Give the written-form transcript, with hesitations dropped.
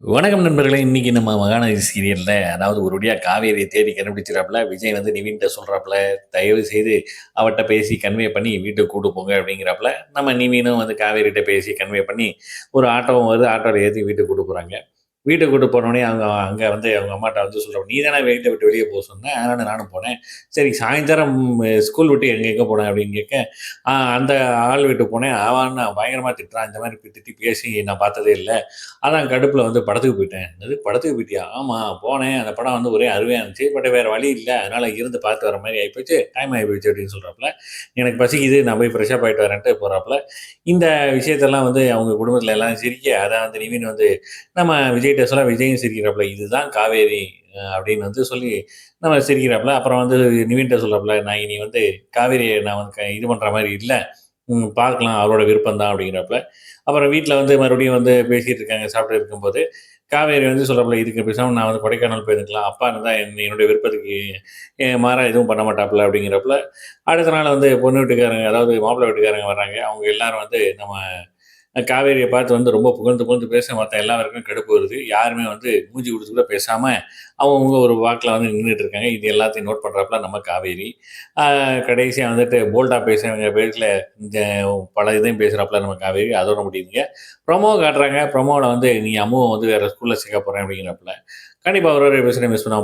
வணக்கம் நண்பர்களே! இன்னைக்கு நம்ம மகாநதி சீரியல்ல அதாவது ஒரு வழியா காவேரியை தேடி கண்டுபிடிச்சிறாப்புல. விஜய் வந்து நிவின்ட்ட சொல்றாப்புல, "தயவு செய்து அவட்ட பேசி கன்வே பண்ணி வீட்டுக்கு கூட்டு போங்க" அப்படிங்கிறாப்புல. நம்ம நிவினும் வந்து காவேரிட்ட பேசி கன்வே பண்ணி, ஒரு ஆட்டோவும் வருது. ஆட்டோல ஏத்தி வீட்டுக்கு கூட்டு போறாங்க. வீட்டுக்கு கூட்டு போனோனே அவங்க அங்க வந்து அவங்க அம்மாட்ட வந்து சொல்றாங்க, "நீ தானே வீட்ட விட்டு வெளிய போ சொன்ன. அதனால நானும் போனேன். சரி சாயந்தரம் ஸ்கூல் விட்டு எங்க போன?" அப்படின்னு கேட்க, அந்த ஆள் வீட்டுக்கு போனேன். அவன் பயங்கரமா திட்டுறான். இந்த மாரி திட்டி பேசி நான் பார்த்ததே இல்ல. அதான் கடுப்புல வந்து படத்துக்கு போயிட்டேன். "என்னது படத்துக்கு போயிட்டியா?" "ஆமா போனேன். அந்த படம் வந்து ஒரே அருமையா இருந்துச்சு. பட் வேற வழி இல்ல. அதனால இருந்து பார்த்து வர மாரி ஆயிப்போச்சு. டைம் ஆயிப்போச்சு" அப்படின்னு சொல்றாப்புல. எனக்கு பசிக்குது. நான் போய் ஃப்ரெஷ் அப் ஆயிட்டு வரேன்ட்டு போறாப்புல. இந்த விஷயத்தெல்லாம் வந்து அவங்க குடும்பத்தில எல்லாரும் சிரிக்க, அத வந்து நிவின் வந்து நம்ம விஜய்ட்ட சொல்ல, விஜயும் சிரிக்கிறாப்புல. "இதுதான் காவேரி" அப்படின்னு வந்து சொல்லி நம்ம சிரிக்கிறாப்புல. அப்புறம் வந்து நிவின்ட்ட சொல்றாப்புல, "நான் இனி வந்து காவேரிய நான் வந்து இது பண்ற மாரி இல்ல. பார்க்கலாம். அவரோட விருப்பம் தான்" அப்படிங்கிறாப்புல. அப்புறம் வீட்ல வந்து மறுபடியும் வந்து பேசிட்டு இருக்காங்க, சாப்பிட்டு இருக்கும்போது, காவேரி வந்து சொல்றாப்புல, "இதுக்கு பேசாம நான் வந்து கொடைக்கானல் போயிருந்துக்கலாம். அப்பா இருந்தா என்னுடைய விருப்பத்துக்கு மாறா எதுவும் பண்ண மாட்டாப்புல" அப்படிங்கிறப்பல, அடுத்த நாள் வந்து பொண்ணு வீட்டுக்காரங்க, அதாவது மாப்பிள்ளை வீட்டுக்காரங்க வர்றாங்க. அவங்க எல்லாரும் வந்து நம்ம காவேரிய பார்த்து வந்து ரொம்ப புகழ்ந்து புகழ்ந்து பேச மத்த எல்லாருக்கும் கடுப்பு வருது. யாருமே வந்து மூஞ்சி குடுத்து கூட பேசாம, அவங்கவங்க ஒரு வாக்குல வந்து நின்னுட்டு இருக்காங்க. இது எல்லாத்தையும் நோட் பண்றாப்புல நம்ம காவேரி. ஆ கடைசியா வந்துட்டு போல்டா பேசுறவங்க பேர்ல இந்த பல இதையும் பேசுறாப்புல நம்ம காவேரி. அதோட முடியுதுங்க. ப்ரொமோ காட்டுறாங்க. ப்ரொமோல வந்து நீ அம்முவ வந்து வேற ஸ்கூல்ல சேர்க்க போறேன் அப்படிங்கிறாப்புல. கண்டிப்பா அவரோட பேசுறேன் மிஸ் பண்ணாம